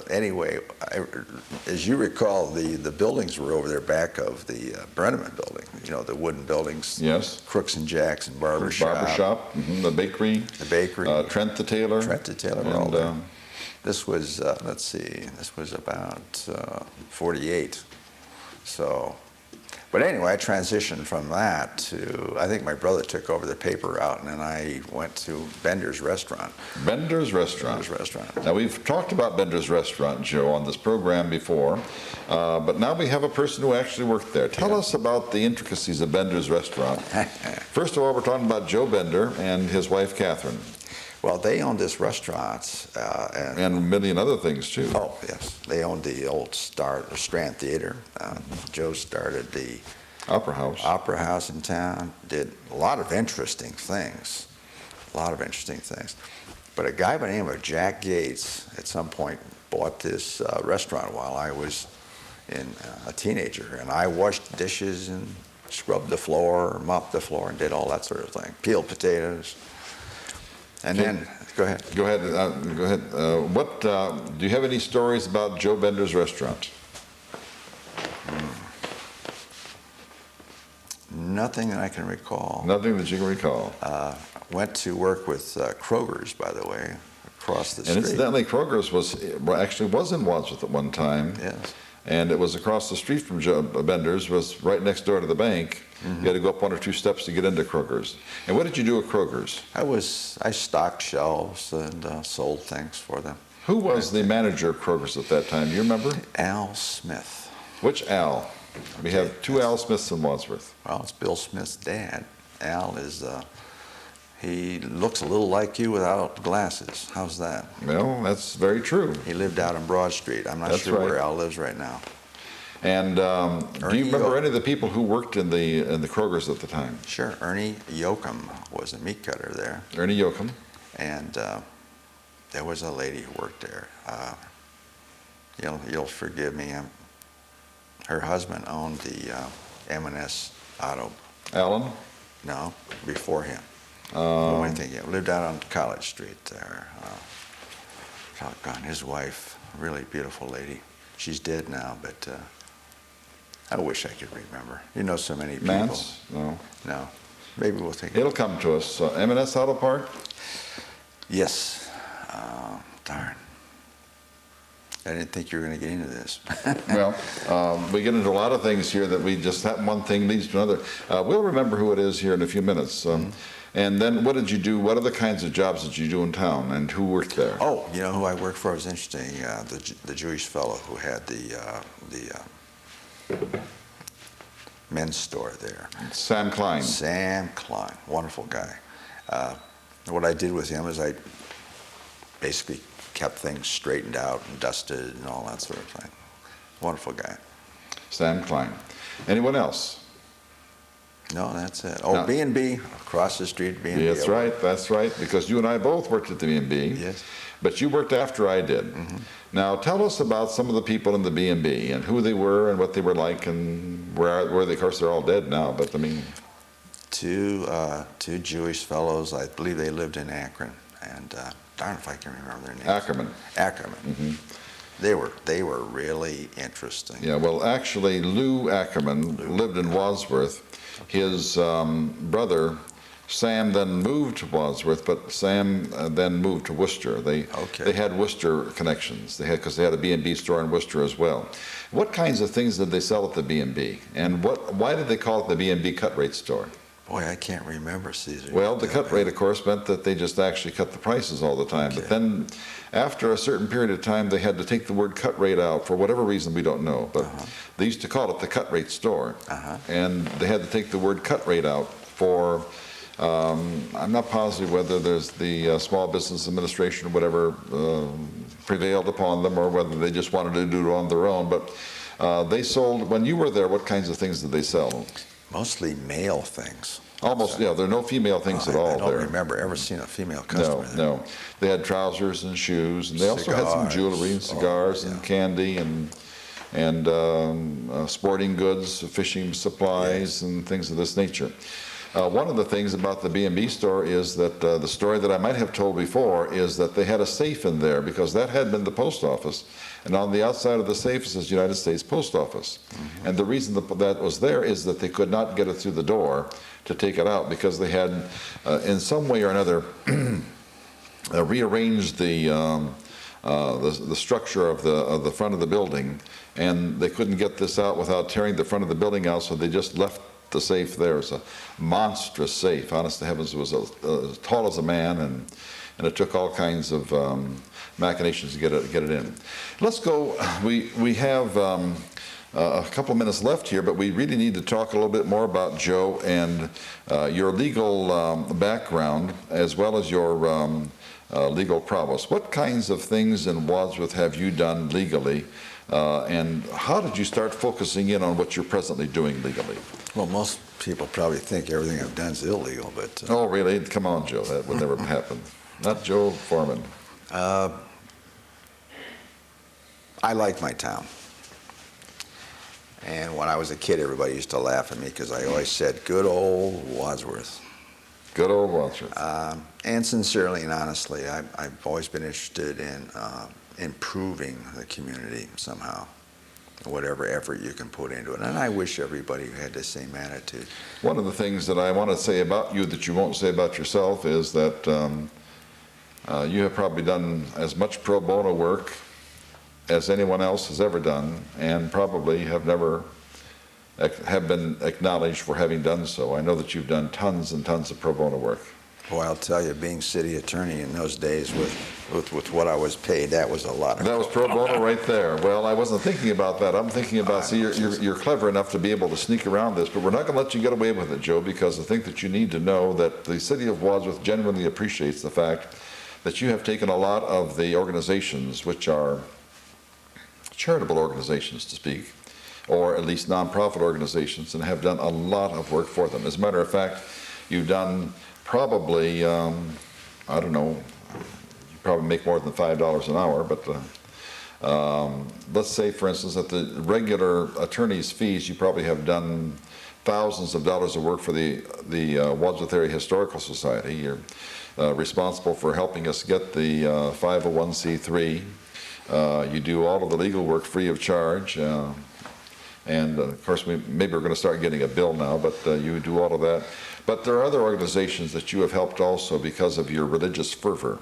Anyway, as you recall, the buildings were over there back of the Brenneman building, you know, the wooden buildings. Yes. Crooks and Jacks and Barber Shop. Barber Shop, the bakery. The bakery. Trent the tailor. Trent the tailor. And, all there. This was, let's see, this was about 48. So, but anyway, I transitioned from that to, I think my brother took over the paper out, and then I went to Bender's Restaurant. Bender's Restaurant. Bender's Restaurant. Now, we've talked about Bender's Restaurant, Joe, on this program before, but now we have a person who actually worked there. Tell us about the intricacies of Bender's Restaurant. First of all, we're talking about Joe Bender and his wife, Catherine. Well, they owned this restaurant. And a million other things, too. Oh, yes. They owned the old Strand Theater. Joe started the Opera House. Opera House in town, did a lot of interesting things. But a guy by the name of Jack Gates at some point bought this restaurant while I was a teenager. And I washed dishes and scrubbed the floor, mopped the floor, and did all that sort of thing. Peeled potatoes. And then, go ahead. Go ahead. Go ahead. Do you have any stories about Joe Bender's Restaurant? Nothing that I can recall. Nothing that you can recall. Went to work with Kroger's, by the way, across the street. And incidentally, Kroger's was in Wadsworth at one time. Yes. And it was across the street from Joe Bender's, was right next door to the bank. You had to go up 1 or 2 steps to get into Kroger's. And what did you do at Kroger's? I stocked shelves and sold things for them. Who was the manager of Kroger's at that time? Do you remember? Al Smith. Which Al? We have 2 Al Smiths in Wadsworth. Well, it's Bill Smith's dad. Al is, he looks a little like you without glasses. How's that? Well, that's very true. He lived out on Broad Street. I'm not sure where Al lives right now. And do you remember any of the people who worked in the Kroger's at the time? Sure. Ernie Yoakum was a meat cutter there. Ernie Yoakum. And there was a lady who worked there. You'll forgive me. Her husband owned the M&S Auto. Alan? No, before him. Lived out on College Street there. His wife, really beautiful lady. She's dead now, but I wish I could remember. You know so many people. Mance? No. No. Maybe we'll think. It'll come to us. M&S Auto Park? Yes. Darn. I didn't think you were going to get into this. Well, we get into a lot of things here that that one thing leads to another. We'll remember who it is here in a few minutes. And then what did you do? What other kinds of jobs did you do in town, and who worked there? Oh, you know who I worked for? It was interesting. The Jewish fellow who had the men's store there. Sam Klein. Sam Klein, wonderful guy. What I did with him is I basically kept things straightened out and dusted and all that sort of thing. Wonderful guy. Sam Klein. Anyone else? No, that's it. Oh, B&B, across the street, B&B. That's right, because you and I both worked at the B&B. Yes. But you worked after I did. Now, tell us about some of the people in the B&B and who they were and what they were like and where they, of course, they're all dead now, but I mean. Two Jewish fellows, I believe they lived in Akron, and darn if I can remember their names. Ackerman. They were really interesting. Yeah, well, actually, Lou Ackerman lived in Wadsworth. His brother, Sam, then moved to Wadsworth, but Sam then moved to Worcester. They had Worcester connections. Because they had a B&B store in Worcester as well. What kinds of things did they sell at the B&B? And why did they call it the B&B cut rate store? Boy, I can't remember, Caesar. Well, the cut rate, of course, meant that they just actually cut the prices all the time. But Okay. then, after a certain period of time, they had to take the word cut rate out for whatever reason we don't know. But they used to call it the cut rate store. And they had to take the word cut rate out for, I'm not positive whether there's the Small Business Administration or whatever prevailed upon them, or whether they just wanted to do it on their own. But they sold, when you were there, what kinds of things did they sell? Mostly male things. Almost, yeah, there are no female things at all I don't there. remember ever seeing a female customer there. No. They had trousers and shoes, and they also had some Cigars. jewelry and cigars and candy and sporting goods, fishing supplies, and things of this nature. One of the things about the B&B store is that the story that I might have told before is that they had a safe in there, because that had been the post office, and on the outside of the safe says United States Post Office. And the reason that was there is that they could not get it through the door to take it out, because they had, in some way or another, rearranged the structure of the front of the building, and they couldn't get this out without tearing the front of the building out, so they just left the safe there. It's a monstrous safe. Honest to heavens, it was as tall as a man, and it took all kinds of machinations to get it in. Let's go. We have a couple of minutes left here, but we really need to talk a little bit more about Joe and your legal background, as well as your legal prowess. What kinds of things in Wadsworth have you done legally, and how did you start focusing in on what you're presently doing legally? Well, most people probably think everything I've done is illegal, but... Oh, really? Come on, Joe. That would never happen. Not Joe Foreman. I like my town. And when I was a kid, everybody used to laugh at me because I always said, good old Wadsworth. Good old Wadsworth. And sincerely and honestly, I've always been interested in improving the community somehow, whatever effort you can put into it. And I wish everybody had the same attitude. One of the things that I want to say about you that you won't say about yourself is that you have probably done as much pro bono work as anyone else has ever done, and probably have never have been acknowledged for having done so. I know that you've done tons and tons of pro bono work. Boy, I'll tell you, being city attorney in those days with what I was paid, that was a lot of... That was pro bono right there. Well, I wasn't thinking about that. I'm thinking about, see, you're clever enough to be able to sneak around this, but we're not going to let you get away with it, Joe, because I think that you need to know that the city of Wadsworth genuinely appreciates the fact that you have taken a lot of the organizations, which are charitable organizations to speak, or at least nonprofit organizations, and have done a lot of work for them. As a matter of fact, you've done probably, I don't know, you probably make more than $5 an hour, but let's say, for instance, that the regular attorney's fees, you probably have done thousands of dollars of work for the Wadsworth Area Historical Society. You're responsible for helping us get the 501c3. You do all of the legal work free of charge. And of course, maybe we're going to start getting a bill now, but you do all of that. But there are other organizations that you have helped also because of your religious fervor.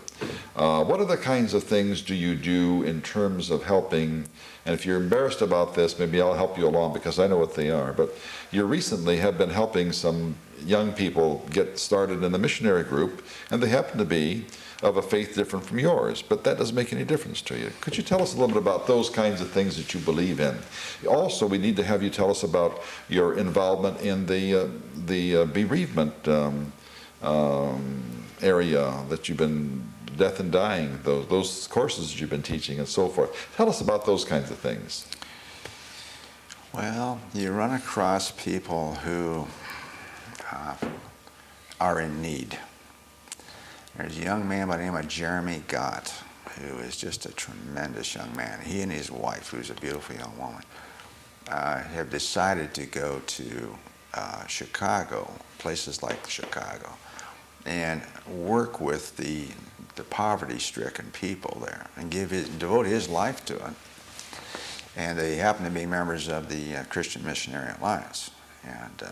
What other kinds of things do you do in terms of helping? And if you're embarrassed about this, maybe I'll help you along because I know what they are. But you recently have been helping some young people get started in the missionary group, and they happen to be of a faith different from yours, but that doesn't make any difference to you. Could you tell us a little bit about those kinds of things that you believe in? Also, we need to have you tell us about your involvement in the bereavement area that you've been, death and dying, those courses that you've been teaching and so forth. Tell us about those kinds of things. Well, you run across people who are in need. There's a young man by the name of Jeremy Gott, who is just a tremendous young man. He and his wife, who's a beautiful young woman, have decided to go to Chicago, places like Chicago, and work with the poverty-stricken people there and devote his life to it. And they happen to be members of the Christian Missionary Alliance. And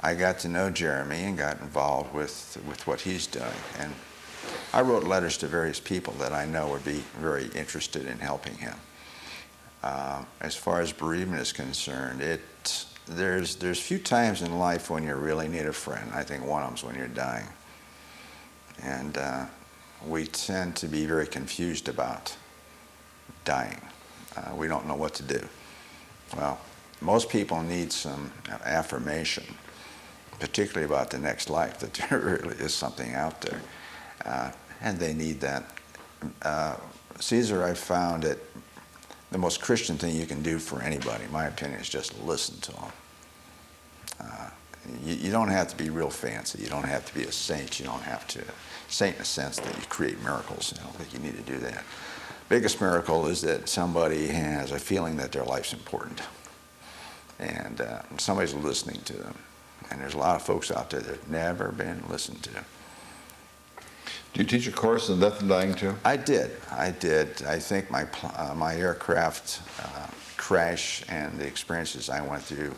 I got to know Jeremy and got involved with what he's doing. And I wrote letters to various people that I know would be very interested in helping him. As far as bereavement is concerned, there's few times in life when you really need a friend. I think one of them's when you're dying. And we tend to be very confused about dying. We don't know what to do. Well, most people need some affirmation, particularly about the next life, that there really is something out there. And they need that. Caesar, I found that the most Christian thing you can do for anybody, in my opinion, is just listen to them. You don't have to be real fancy. You don't have to be a saint. You don't have to, saint in the sense that you create miracles. I don't think you need to do that. Biggest miracle is that somebody has a feeling that their life's important. And somebody's listening to them. And there's a lot of folks out there that have never been listened to. Do you teach a course in death and dying too? I did. I think my aircraft crash and the experiences I went through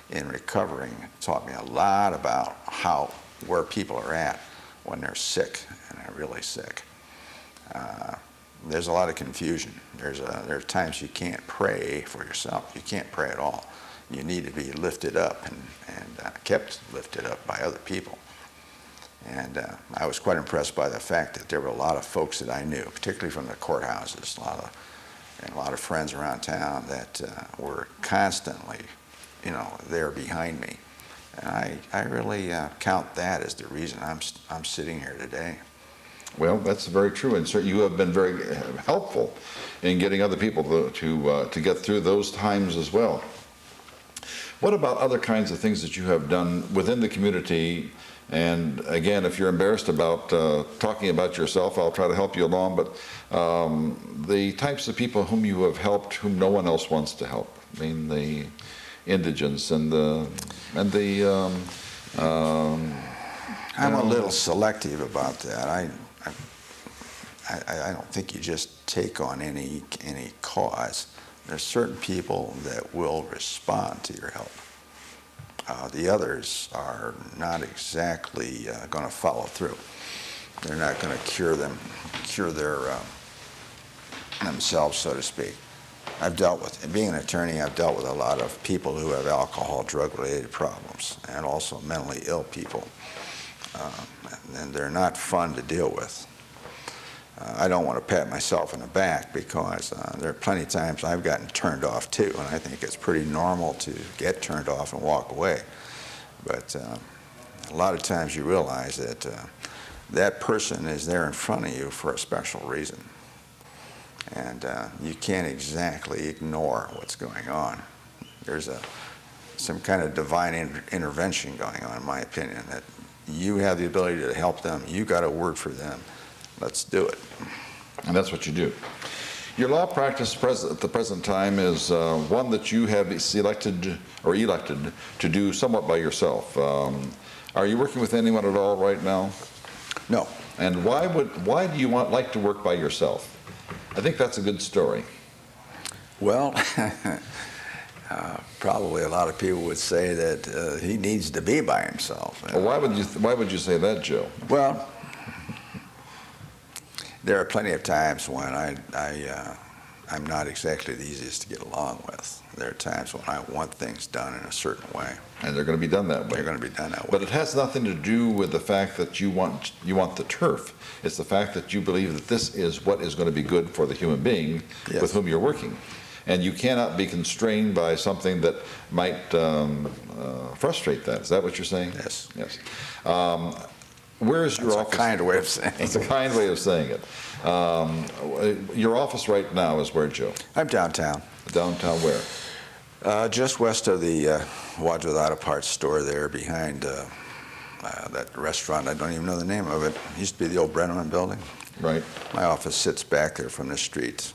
in recovering taught me a lot about where people are at when they're sick, and they're really sick. There's a lot of confusion. There are times you can't pray for yourself. You can't pray at all. You need to be lifted up and kept lifted up by other people. And I was quite impressed by the fact that there were a lot of folks that I knew, particularly from the courthouses, a lot of friends around town that were constantly, there behind me. And I really count that as the reason I'm sitting here today. Well, that's very true, and certainly you have been very helpful in getting other people to get through those times as well. What about other kinds of things that you have done within the community? And again, if you're embarrassed about talking about yourself, I'll try to help you along, but the types of people whom you have helped whom no one else wants to help. I mean, the indigents and I'm a little selective about that. I don't think you just take on any cause. There's certain people that will respond to your help. The others are not exactly going to follow through. They're not going to cure themselves, so to speak. Being an attorney, I've dealt with a lot of people who have alcohol, drug-related problems, and also mentally ill people. And they're not fun to deal with. I don't want to pat myself in the back because there are plenty of times I've gotten turned off too, and I think it's pretty normal to get turned off and walk away. But a lot of times you realize that that person is there in front of you for a special reason. And you can't exactly ignore what's going on. There's some kind of divine intervention going on, in my opinion, that you have the ability to help them. You got a word for them. Let's do it. And that's what you do. Your law practice at the present time is one that you have selected or elected to do somewhat by yourself. Are you working with anyone at all right now? No. And why do you like to work by yourself? I think that's a good story. Well, probably a lot of people would say that he needs to be by himself. Well, why would you say that, Joe? Well, there are plenty of times when I'm not exactly the easiest to get along with. There are times when I want things done in a certain way. And they're going to be done that way. They're going to be done that way. But it has nothing to do with the fact that you want the turf. It's the fact that you believe that this is what is going to be good for the human being with whom you're working. And you cannot be constrained by something that might frustrate that. Is that what you're saying? Yes. Yes. Where is your office? That's a kind way of saying it. It's a kind way of saying it. Your office right now is where, Joe? I'm downtown. Downtown where? Just west of the Wadsworth Auto Parts store there behind that restaurant. I don't even know the name of it. It used to be the old Brenneman building. Right. My office sits back there from the street,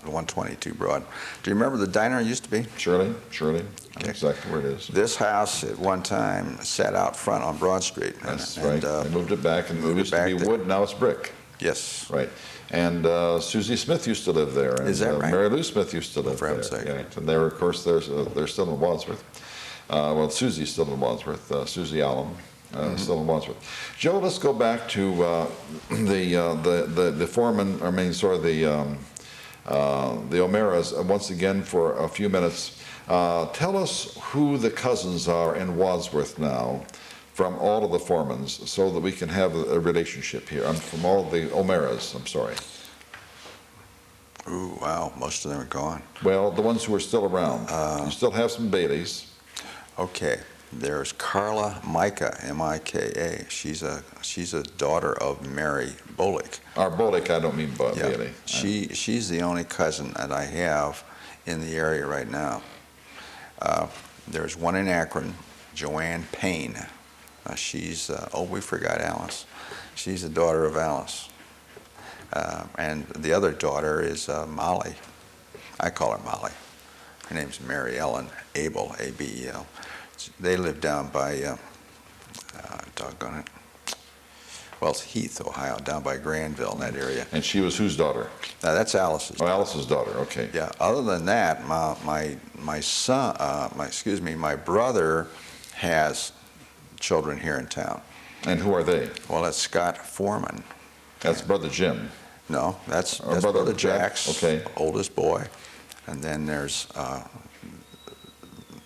122 Broad. Do you remember the diner it used to be? Shirley. Okay. That's exactly where it is. This house at one time sat out front on Broad Street. That's right. They moved it back, and it used to be wood, now it's brick. Yes. Right. And Susie Smith used to live there. And, is that right? Mary Lou Smith used to live there. Yeah. And they're, of course, they're still in Wadsworth. Well, Susie's still in Wadsworth. Susie Allen. Still in Wadsworth. Joe, let's go back to the Foreman, the O'Mearas once again for a few minutes. Tell us who the cousins are in Wadsworth now from all of the Foremans so that we can have a relationship here. I'm from all the O'Meras, I'm sorry. Ooh, wow, most of them are gone. Well, the ones who are still around. You still have some Baileys. Okay, there's Carla Micah, M-I-K-A. She's a daughter of Mary Bolick. Bolick, I don't mean Bailey. She's the only cousin that I have in the area right now. There's one in Akron, Joanne Payne. We forgot Alice. She's the daughter of Alice. And the other daughter is Molly. I call her Molly. Her name's Mary Ellen Abel, A-B-E-L. They live down by, doggone it, well, it's Heath, Ohio, down by Granville, in that area. And she was whose daughter? That's Alice's. Oh, Alice's daughter, okay. Yeah, other than that, my brother has children here in town. And who are they? Well, that's Scott Foreman. That's Brother Jim. No, that's Brother Brother Jack's okay. oldest boy. And then there's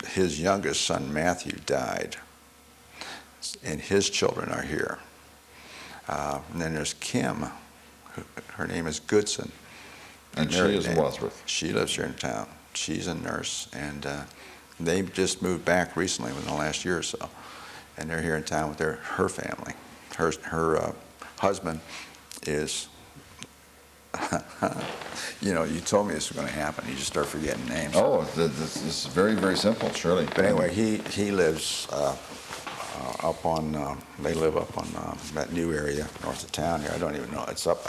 his youngest son, Matthew, died. And his children are here. And then there's Kim. Her name is Goodson. And she is in Wadsworth. She lives here in town. She's a nurse. And they just moved back recently within the last year or so. And they're here in town with her family. Her husband is, you know, you told me this was going to happen. You just start forgetting names. Oh, this is very, very simple, surely. But anyway, he lives up on, they live up on that new area north of town here. I don't even know. It's up,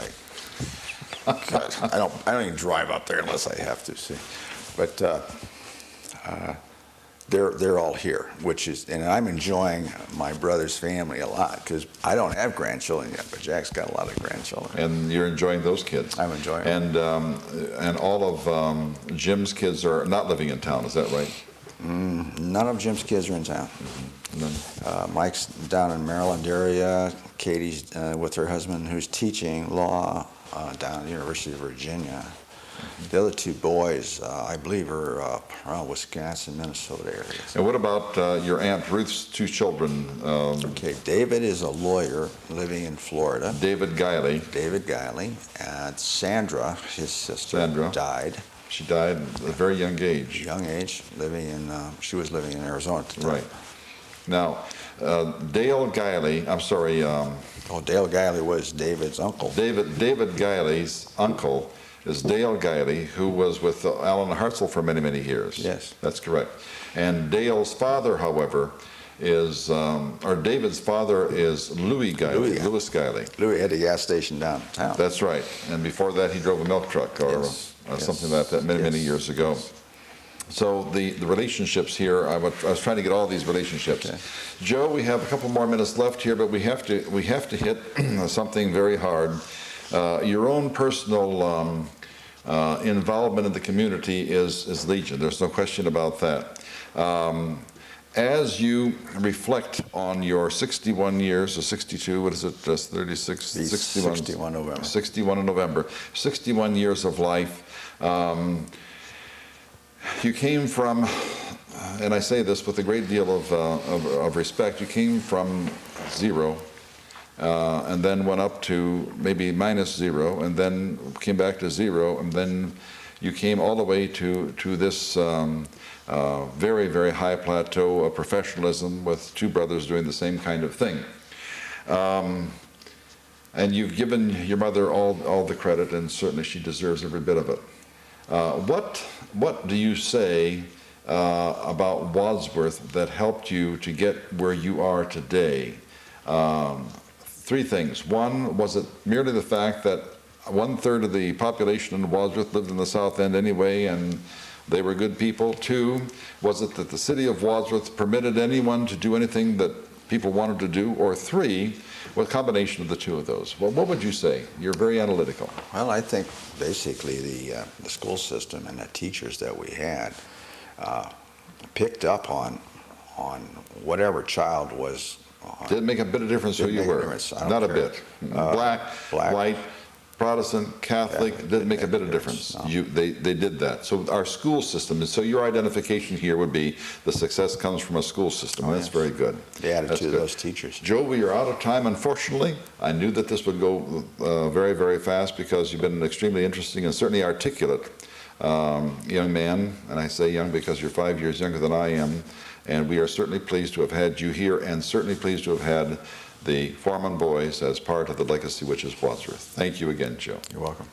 God, I don't even drive up there unless I have to, see. But they're all here, and I'm enjoying my brother's family a lot because I don't have grandchildren yet, but Jack's got a lot of grandchildren. And you're enjoying those kids. I'm enjoying them. And all of Jim's kids are not living in town, is that right? None of Jim's kids are in town. Mm-hmm. Mike's down in Maryland area. Katie's with her husband who's teaching law down at the University of Virginia. The other two boys, I believe, are around Wisconsin, Minnesota areas. And what about your Aunt Ruth's two children? Okay, David is a lawyer living in Florida. David Guiley. David Guiley. And Sandra, his sister, died. She died at a very young age. Young age, she was living in Arizona at the time. Right. Now, Dale Guiley, I'm sorry. Dale Guiley was David's uncle. David Guiley's uncle is Dale Guiley, who was with Alan Hartzell for many, many years. Yes. That's correct. And Dale's father, however, is, or David's father is Louis Guiley, Louis Guiley. Louis had a gas station downtown. That's right. And before that, he drove a milk truck or something like that many, many years ago. So the relationships here, I was trying to get all these relationships. Okay. Joe, we have a couple more minutes left here, but we have to hit something very hard. Your own personal involvement in the community is legion. There's no question about that. As you reflect on your 61 years, or 62, what is it, 36? 61 November. 61 in November. 61 years of life. You came from, and I say this with a great deal of respect, you came from zero. And then went up to maybe -0, and then came back to 0, and then you came all the way to this very, very high plateau of professionalism with two brothers doing the same kind of thing. And you've given your mother all the credit, and certainly she deserves every bit of it. What do you say about Wadsworth that helped you to get where you are today? Three things. One, was it merely the fact that 1/3 of the population in Wadsworth lived in the South End anyway, and they were good people? Two, was it that the city of Wadsworth permitted anyone to do anything that people wanted to do? Or three, what combination of the two of those? Well, what would you say? You're very analytical. Well, I think basically the school system and the teachers that we had picked up on whatever child was. Did it make a bit of difference who you were? Not a bit. Black, white, Protestant, Catholic, didn't make a bit of difference. No. They did that. So our school system, so your identification here would be the success comes from a school system. Oh, That's yes. very good. The attitude That's of good. those teachers. Joe, we are out of time, unfortunately. I knew that this would go very, very fast because you've been extremely interesting and certainly articulate young man. And I say young because you're 5 years younger than I am. And we are certainly pleased to have had you here and certainly pleased to have had the Foreman boys as part of the legacy which is Wadsworth. Thank you again, Joe. You're welcome.